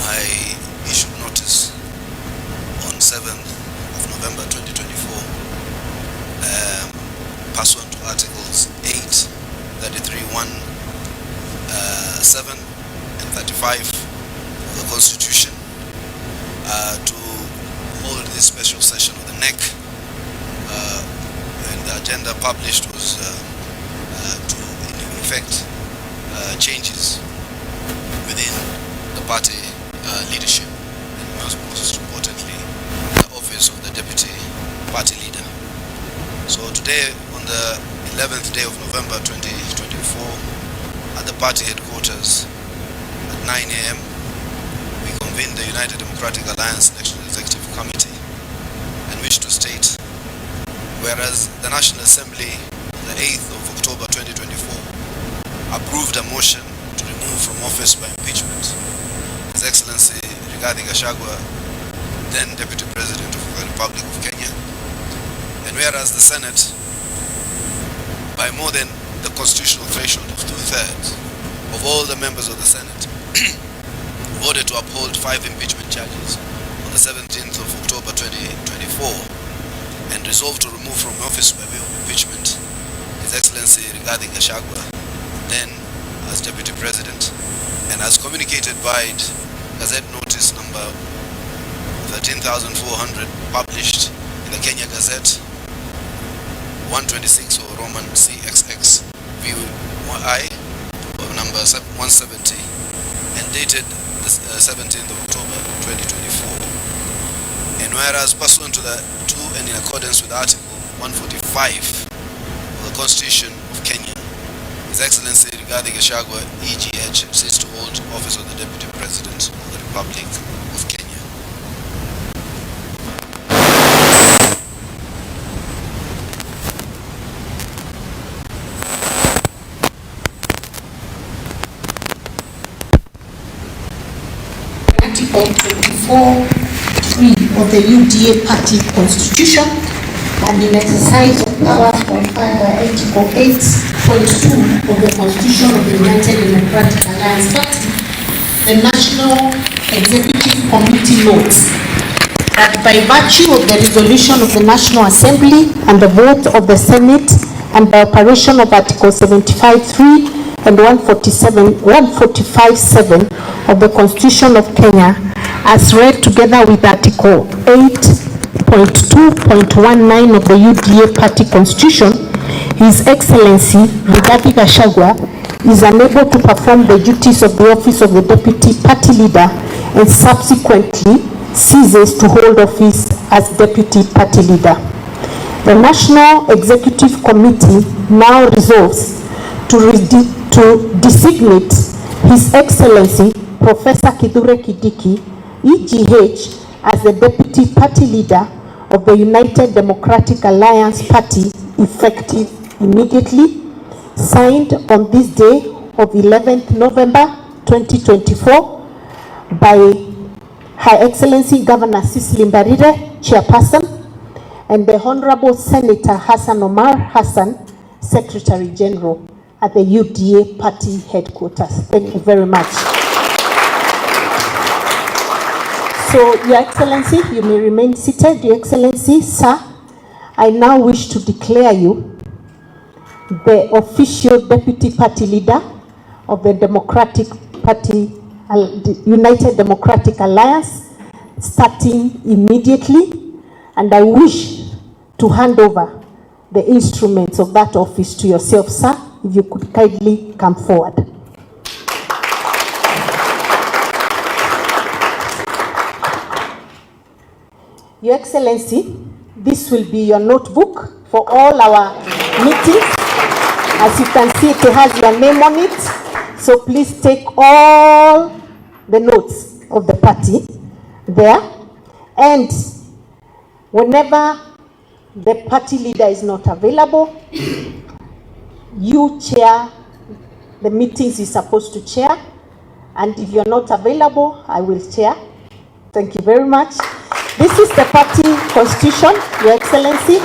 I issued notice on 7th of November 2024, pursuant to Articles 8, 33, 1, 7 and 35 of the Constitution to hold this special session of the NEC. And the agenda published was to effect changes within the party leadership, and most importantly, the office of the deputy party leader. So today, on the 11th day of November 2024, at the party headquarters at 9 a.m., we convened the United Democratic Alliance National Executive Committee and wish to state, whereas the National Assembly on the 8th of October 2024 approved a motion to remove from office by impeachment His Excellency Kindiki Gachagua, then Deputy President of the Republic of Kenya, and whereas the Senate, by more than the constitutional threshold of 2/3 of all the members of the Senate, voted to uphold 5 impeachment charges on the 17th of October 2024 and resolved to remove from office by way of impeachment His Excellency Kindiki Gachagua, then as Deputy President, and as communicated by Gazette Notice number 13,400 published in the Kenya Gazette 126 or Roman CXX VI or number 170 and dated the 17th of October 2024. And whereas pursuant to the and in accordance with Article 145 of the Constitution of Kenya, His Excellency Kindiki Gachagua, EGH, ceased to hold office of the Deputy President of the Republic of Kenya. Article 24(3) of the UDA Party Constitution and in exercise of powers conferred by Article 8.2 of the Constitution of the United Democratic Alliance Party, the National Executive Committee notes that by virtue of the resolution of the National Assembly and the vote of the Senate and by operation of Article 75(3) and 145(7) of the Constitution of Kenya, as read together with Article 8.2.19 of the UDA Party Constitution, His Excellency Kindiki Gachagua is unable to perform the duties of the office of the Deputy Party Leader and subsequently ceases to hold office as Deputy Party Leader. The National Executive Committee now resolves to designate His Excellency Professor Kindiki EGH as the Deputy Party Leader of the United Democratic Alliance Party effective immediately, signed on this day of 11th November 2024 by Her Excellency Governor Cecily Mbarire, Chairperson, and the Honorable Senator Hassan Omar Hassan, Secretary General at the UDA Party Headquarters. Thank you very much. So, Your Excellency, you may remain seated. Your Excellency, sir, I now wish to declare you the official Deputy Party Leader of the Democratic Party, United Democratic Alliance, starting immediately, and I wish to hand over the instruments of that office to yourself, sir. If you could kindly come forward. Your Excellency, this will be your notebook for all our meetings. As you can see, it has your name on it. So please take all the notes of the party there. And whenever the party leader is not available, you chair the meetings you're supposed to chair. And if you're not available, I will chair. Thank you very much. This is the party constitution, Your Excellency.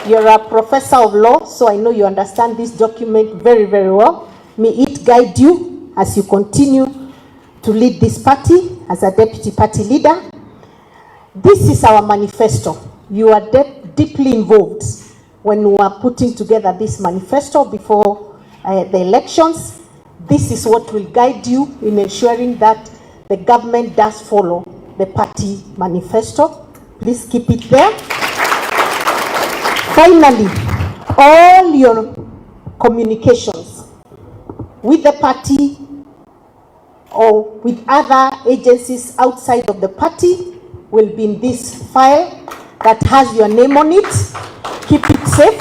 You're a professor of law, so I know you understand this document very, very well. May it guide you as you continue to lead this party as a deputy party leader. This is our manifesto. You are deeply involved when we are putting together this manifesto before the elections. This is what will guide you in ensuring that the government does follow the party manifesto. Please keep it there. Finally, all your communications with the party or with other agencies outside of the party will be in this file that has your name on it. Keep it safe,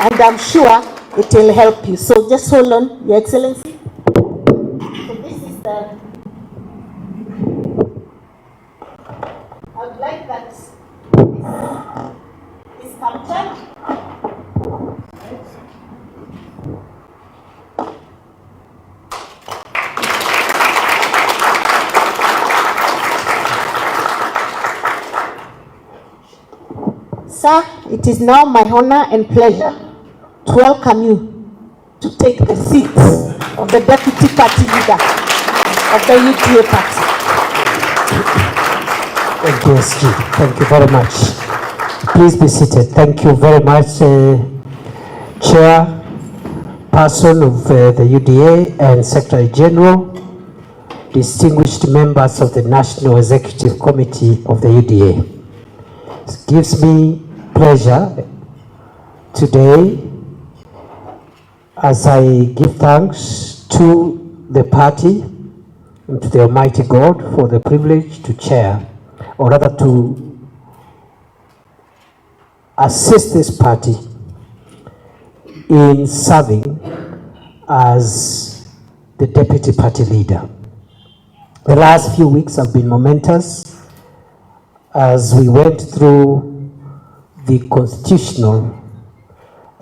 and I'm sure it will help you. So just hold on, Your Excellency. So this is the, I would like that this captured. Sir, it is now my honor and pleasure to welcome you to take the seat of the Deputy Party Leader of the UDA Party. Thank you, SG. Thank you very much. Please be seated. Thank you very much, Chairperson of the UDA and Secretary General, distinguished members of the National Executive Committee of the UDA. It gives me pleasure today as I give thanks to the party and to the Almighty God for the privilege to chair, or rather to assist this party in serving as the deputy party leader. The last few weeks have been momentous as we went through the constitutional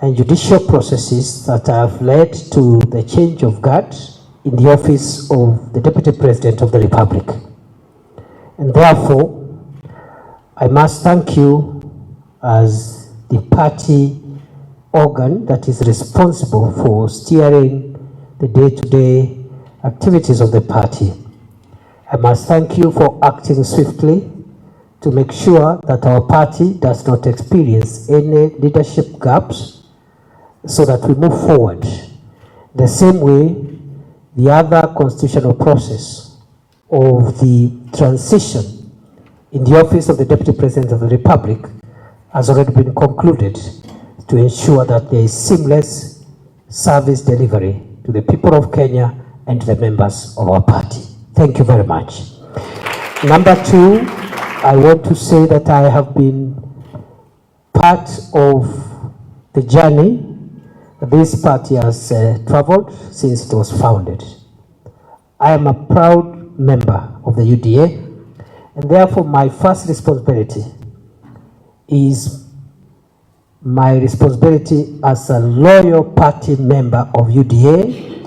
and judicial processes that have led to the change of guard in the office of the Deputy President of the Republic. And therefore, I must thank you as the party organ that is responsible for steering the day-to-day activities of the party. I must thank you for acting swiftly to make sure that our party does not experience any leadership gaps, so that we move forward the same way the other constitutional process of the transition in the office of the Deputy President of the Republic has already been concluded, to ensure that there is seamless service delivery to the people of Kenya and to the members of our party. Thank you very much. Number two, I want to say that I have been part of the journey this party has traveled since it was founded. I am a proud member of the UDA, and therefore my first responsibility is my responsibility as a loyal party member of UDA,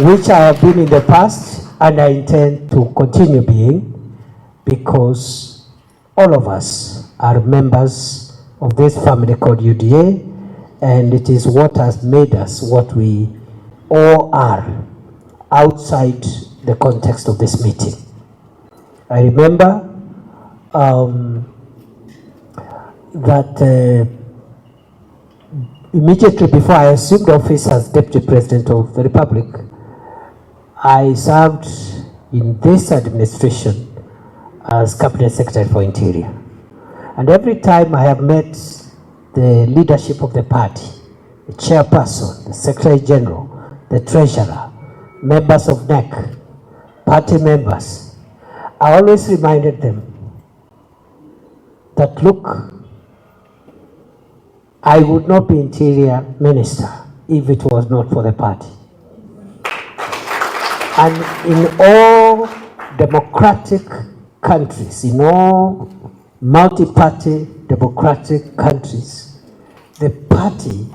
which I have been in the past and I intend to continue being, because all of us are members of this family called UDA, and it is what has made us what we all are outside the context of this meeting. I remember that immediately before I assumed office as Deputy President of the Republic, I served in this administration as Cabinet Secretary for Interior. And every time I have met the leadership of the party, the chairperson, the Secretary General, the Treasurer, members of NEC, party members, I always reminded them that, look, I would not be Interior Minister if it was not for the party. And in all democratic countries, in all multi-party democratic countries, the party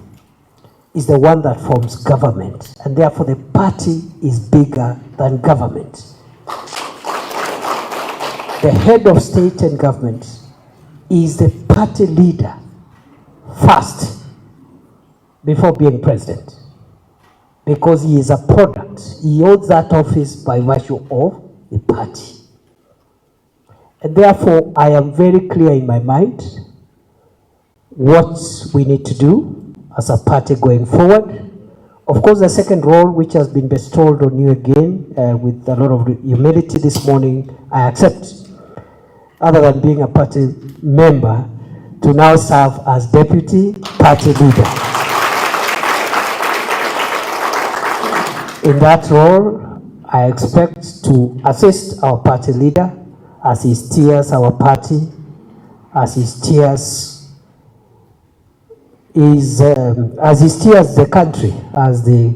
is the one that forms government, and therefore the party is bigger than government. The head of state and government is the party leader first before being president, because he is a product. He holds that office by virtue of the party. And therefore, I am very clear in my mind what we need to do as a party going forward. Of course, the second role, which has been bestowed on you again with a lot of humility this morning, I accept, other than being a party member, to now serve as deputy party leader. In that role, I expect to assist our party leader as he steers our party, as he steers the country, as the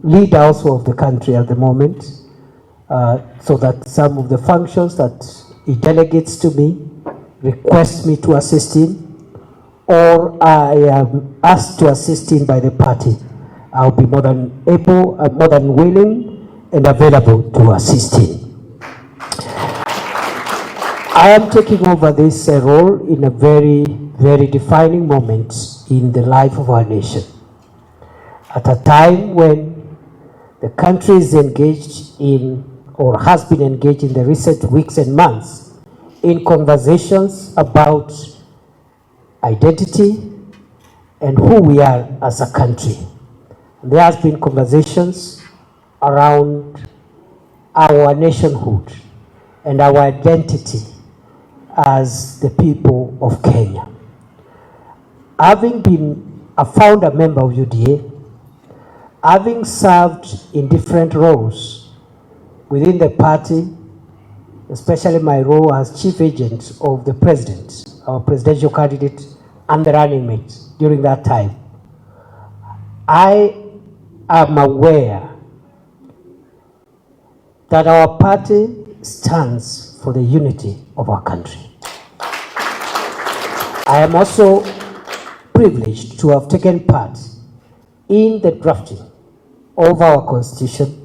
leader also of the country at the moment, so that some of the functions that he delegates to me, requests me to assist him, or I am asked to assist him by the party, I'll be more than able, more than willing and available to assist him. I am taking over this role in a very, very defining moment in the life of our nation. At a time when the country is engaged in, or has been engaged in the recent weeks and months, in conversations about identity and who we are as a country. There has been conversations around our nationhood and our identity as the people of Kenya. Having been a founder member of UDA, having served in different roles within the party, especially my role as chief agent of the president, our presidential candidate and the running mate during that time, I am aware that our party stands for the unity of our country. I am also privileged to have taken part in the drafting of our constitution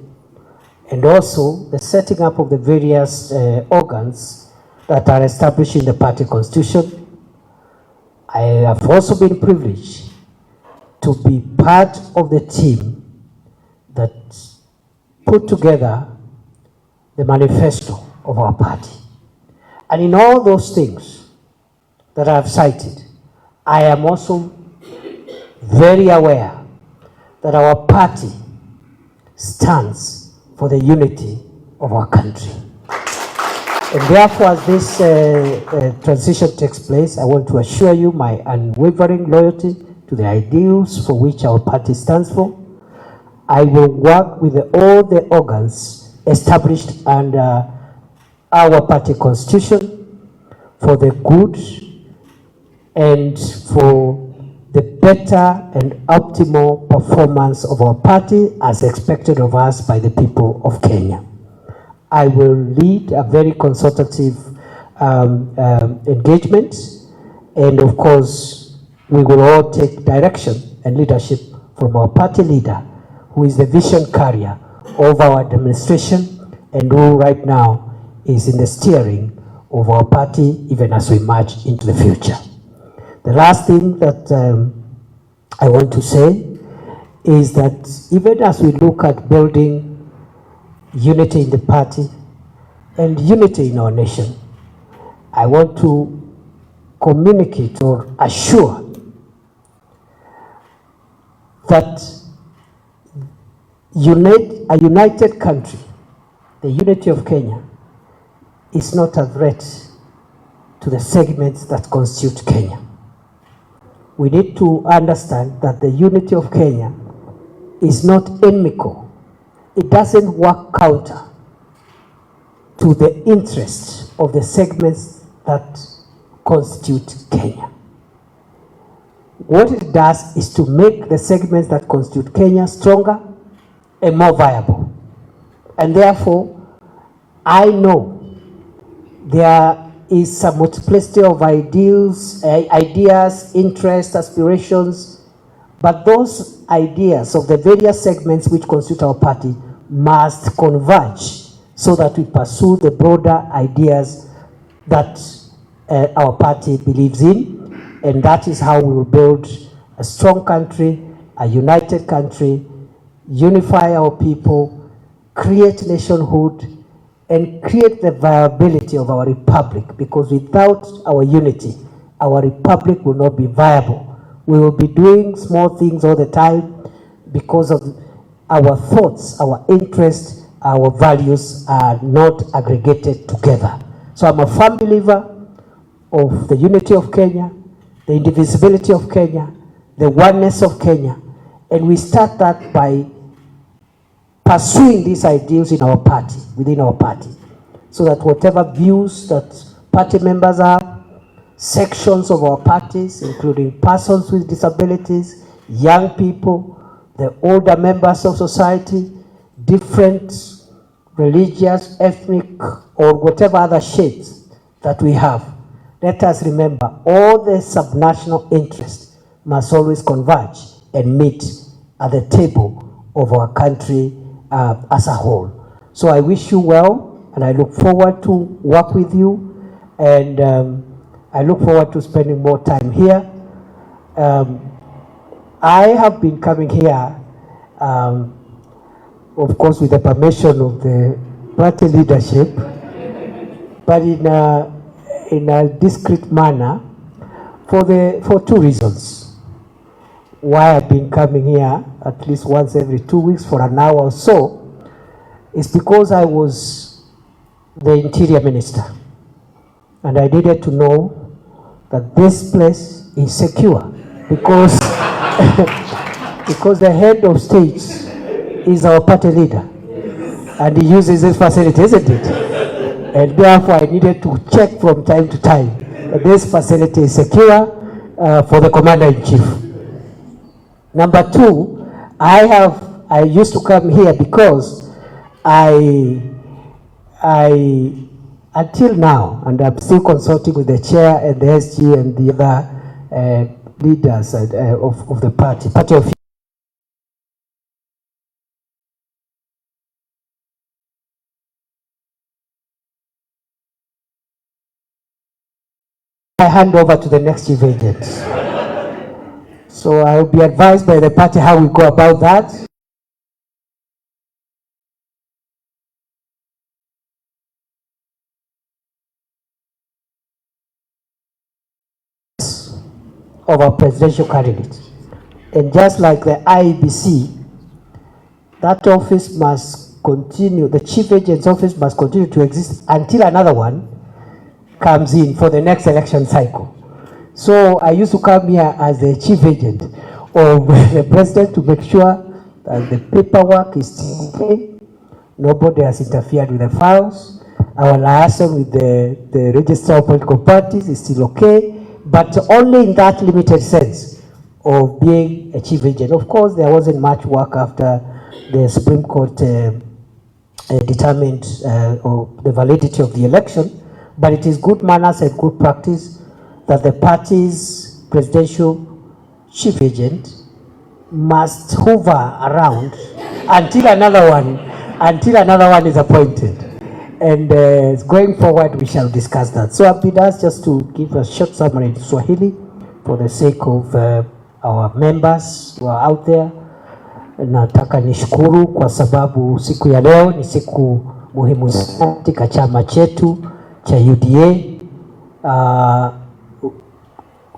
and also the setting up of the various organs that are established in the party constitution. I have also been privileged to be part of the team that put together the manifesto of our party. And in all those things that I have cited, I am also very aware that our party stands for the unity of our country. And therefore, as this transition takes place, I want to assure you my unwavering loyalty to the ideals for which our party stands for. I will work with all the organs established under our party constitution for the good and for the better and optimal performance of our party as expected of us by the people of Kenya. I will lead a very consultative engagement, and of course we will all take direction and leadership from our party leader, who is the vision carrier of our administration and who right now is in the steering of our party even as we march into the future. The last thing that I want to say is that even as we look at building unity in the party and unity in our nation, I want to communicate or assure that a united country, the unity of Kenya, is not a threat to the segments that constitute Kenya. We need to understand that the unity of Kenya is not inimical. It doesn't work counter to the interests of the segments that constitute Kenya. What it does is to make the segments that constitute Kenya stronger and more viable. And therefore, I know there is a multiplicity of ideas, interests, aspirations, but those ideas of the various segments which constitute our party must converge so that we pursue the broader ideas that our party believes in, and that is how we will build a strong country, a united country, unify our people, create nationhood, and create the viability of our republic, because without our unity, our republic will not be viable. We will be doing small things all the time because of our thoughts, our interests, our values are not aggregated together. So I'm a firm believer of the unity of Kenya, the indivisibility of Kenya, the oneness of Kenya, and we start that by pursuing these ideals in our party, within our party, so that whatever views that party members have, sections of our parties, including persons with disabilities, young people, the older members of society, different religious, ethnic, or whatever other shades that we have. Let us remember, all the subnational interests must always converge and meet at the table of our country as a whole. So I wish you well, and I look forward to work with you, and I look forward to spending more time here. I have been coming here, of course, with the permission of the party leadership, but in a discreet manner for two reasons. Why I've been coming here at least once every 2 weeks for an hour or so is because I was the Interior Minister, and I needed to know that this place is secure, because because the head of state is our party leader, and he uses this facility, isn't it? And therefore I needed to check from time to time that this facility is secure for the Commander-in-Chief. Number two, I used to come here because until now, and I'm still consulting with the chair and the SG and the other leaders of the party of I hand over to the next chief agent. So I will be advised by the party how we go about that. Of our presidential candidate. And just like the IEBC, that office must continue, the chief agent's office must continue to exist until another one comes in for the next election cycle. So I used to come here as the chief agent of the president to make sure that the paperwork is still okay, nobody has interfered with the files, our liaison with the register of political parties is still okay, but only in that limited sense of being a chief agent. Of course, there wasn't much work after the Supreme Court determined the validity of the election, but it is good manners and good practice that the party's presidential chief agent must hover around until another one is appointed. And going forward, we shall discuss that. So I've been asked just to give a short summary in Swahili for the sake of our members who are out there. Nataka nishukuru kwa sababu siku ya leo ni siku muhimu sana katika chama chetu cha UDA.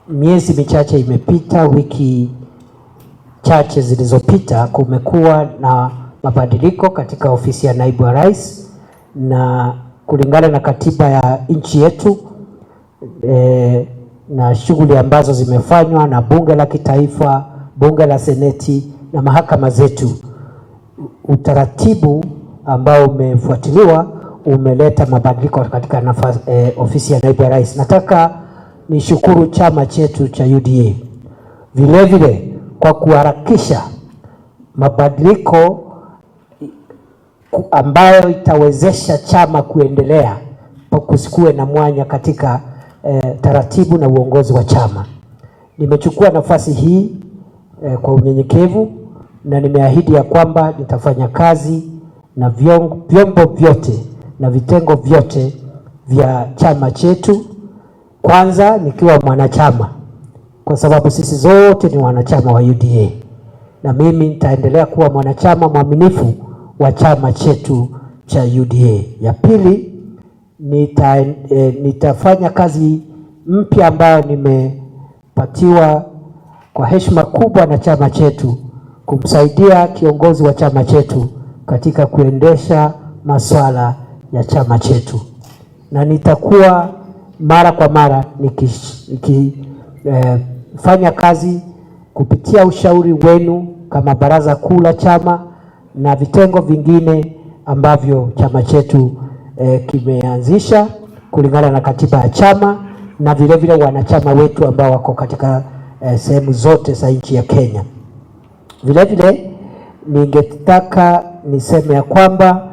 Miezi michache imepita, wiki chache zilizopita, kumekuwa na mabadiliko katika ofisi ya naibu wa rais, na kulingana na katiba ya nchi yetu na shughuli ambazo zimefanywa na bunge la kitaifa, bunge la seneti na mahakama zetu, utaratibu ambao umefuatiliwa umeleta mabadiliko katika ofisi ya naibu wa rais. Nataka nishukuru chama chetu cha UDA vile vile kwa kuharakisha mabadiliko ambayo itawezesha chama kuendelea, kusikue na mwanya katika taratibu na uongozi wa chama. Nimechukua nafasi hii kwa unyenyekevu, na nimeahidi ya kwamba nitafanya kazi na vyombo vyote na vitengo vyote vya chama chetu, kwanza nikiwa mwanachama, kwa sababu sisi zote ni wanachama wa UDA, na mimi nitaendelea kuwa mwanachama mwaminifu wa chama chetu cha UDA. Ya pili, nitafanya kazi mpya ambayo nimepatiwa kwa heshima kubwa na chama chetu, kumsaidia kiongozi wa chama chetu katika kuendesha masuala ya chama chetu, na nitakuwa mara kwa mara nikifanya kazi kupitia ushauri wenu kama baraza kuu la chama na vitengo vingine ambavyo chama chetu kimeanzisha kulingana na katiba ya chama, na vile vile wanachama wetu ambao wako katika sehemu zote za nchi ya Kenya. Vile vile ningetaka niseme ya kwamba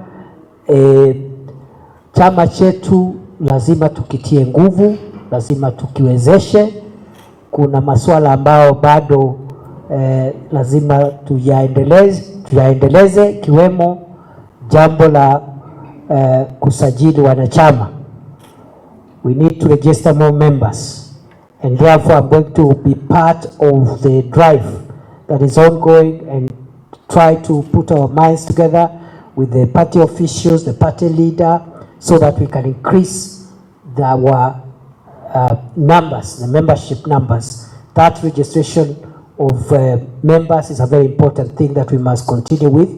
chama chetu lazima tukitie nguvu, lazima tukiwezeshe. Kuna masuala ambayo bado lazima tuyaendeleze kiwemo jambo la kusajili wanachama. We need to register more members, and therefore I'm going to be part of the drive that is ongoing and try to put our minds together with the party officials, the party leader, so that we can increase our numbers, the membership numbers. That registration of members is a very important thing that we must continue with.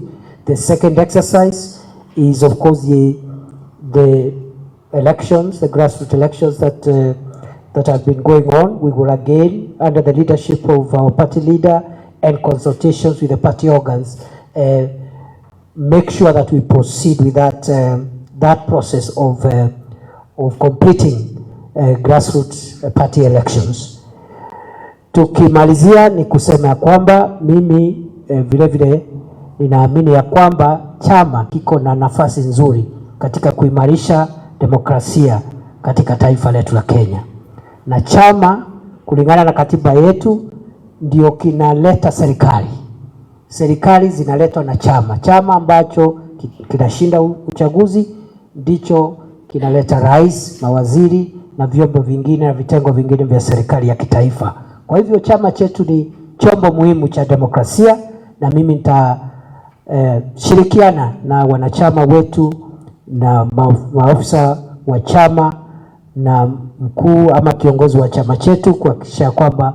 The second exercise is, of course, the elections, the grassroots elections that have been going on. We will again, under the leadership of our party leader and consultations with the party organs, make sure that we proceed with that process of completing grassroots party elections. Tukimalizia ni kusema ya kwamba mimi vile vile ninaamini ya kwamba chama kiko na nafasi nzuri katika kuimarisha demokrasia katika taifa letu la Kenya. Na chama kulingana na katiba yetu ndio kinaleta serikali. Serikali zinaletwa na chama. Chama ambacho kinashinda uchaguzi ndicho kinaleta rais, mawaziri na vyombo vingine na vitengo vingine vya serikali ya kitaifa. Kwa hivyo chama chetu ni chombo muhimu cha demokrasia, na mimi nitashirikiana na wanachama wetu na maafisa wa chama na mkuu ama kiongozi wa chama chetu kuhakikisha kwamba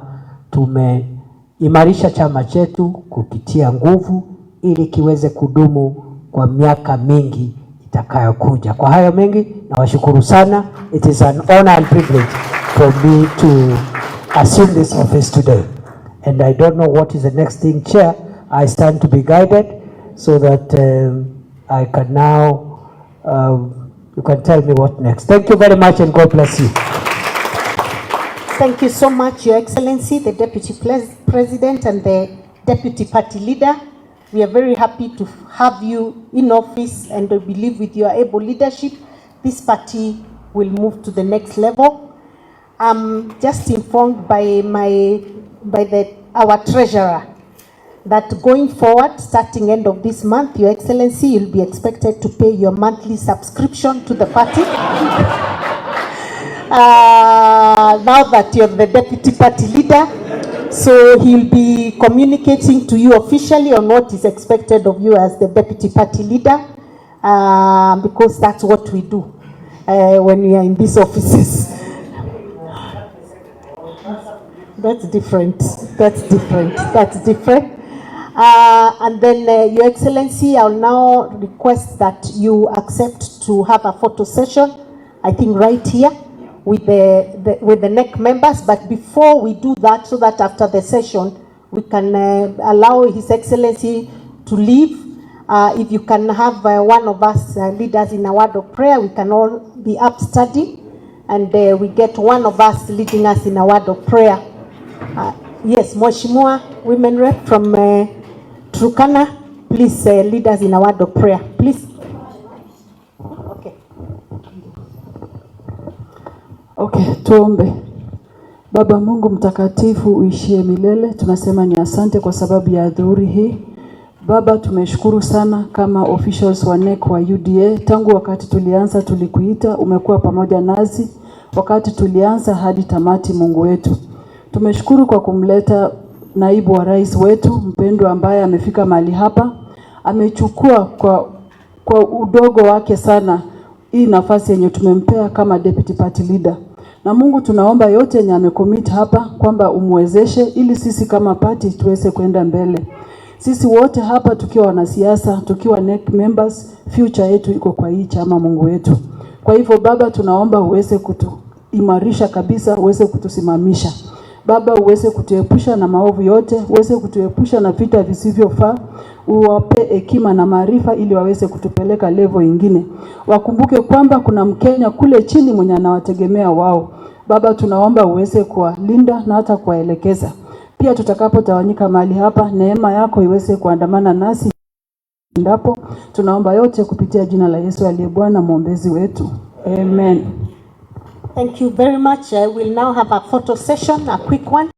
tumeimarisha chama chetu kupitia nguvu ili kiweze kudumu kwa miaka mingi itakayokuja. Kwa hayo mengi nawashukuru sana. It is an honor and privilege for me to assume this office today. And I don't know what is the next thing, Chair. I stand to be guided so that I can now, you can tell me what next. Thank you very much and God bless you. Thank you so much, Your Excellency, the Deputy President and the Deputy Party Leader. We are very happy to have you in office, and I believe with your able leadership, this party will move to the next level. I'm just informed by our treasurer that going forward, starting end of this month, Your Excellency, you'll be expected to pay your monthly subscription to the party. Now that you're the Deputy Party Leader, so he'll be communicating to you officially on what is expected of you as the Deputy Party Leader, because that's what we do when we are in these offices. That's different. And then, Your Excellency, I'll now request that you accept to have a photo session, I think right here, with the NEC members. But before we do that, so that after the session, we can allow His Excellency to leave. If you can have one of us leaders in a word of prayer, we can all be up studying, and we get one of us leading us in a word of prayer. Yes, Mheshimiwa Women Rep from Turkana, please lead us in a word of prayer, please. Okay, tuombe. Baba Mungu mtakatifu uishie milele, tunasema ni asante kwa sababu ya adhuhuri hii. Baba, tumeshukuru sana kama officials wa NEC wa UDA. Tangu wakati tulianza tulikuita, umekuwa pamoja nazi wakati tulianza hadi tamati. Mungu wetu, tumeshukuru kwa kumleta naibu wa rais wetu mpendwa ambaye amefika mahali hapa, amechukua kwa udogo wake sana hii nafasi yenye tumempea kama deputy party leader. Na Mungu tunaomba yote yenye amecommit hapa kwamba umwezeshe ili sisi kama party tuweze kwenda mbele. Sisi wote hapa tukiwa wanasiasa, tukiwa NEC members, future yetu iko kwa hii chama Mungu wetu. Kwa hivyo Baba tunaomba uweze kutuimarisha kabisa, uweze kutusimamisha. Baba uweze kutuepusha na maovu yote, uweze kutuepusha na vita visivyofaa, uwape hekima na maarifa ili waweze kutupeleka level ingine. Wakumbuke kwamba kuna Mkenya kule chini mwenye anawategemea wao. Baba tunaomba uweze kuwalinda na hata kuwaelekeza. Pia tutakapotawanyika mahali hapa, neema yako iweze kuandamana nasi. Ndapo tunaomba yote kupitia jina la Yesu aliye Bwana mwombezi wetu. Amen. Thank you very much. I will now have a photo session, a quick one.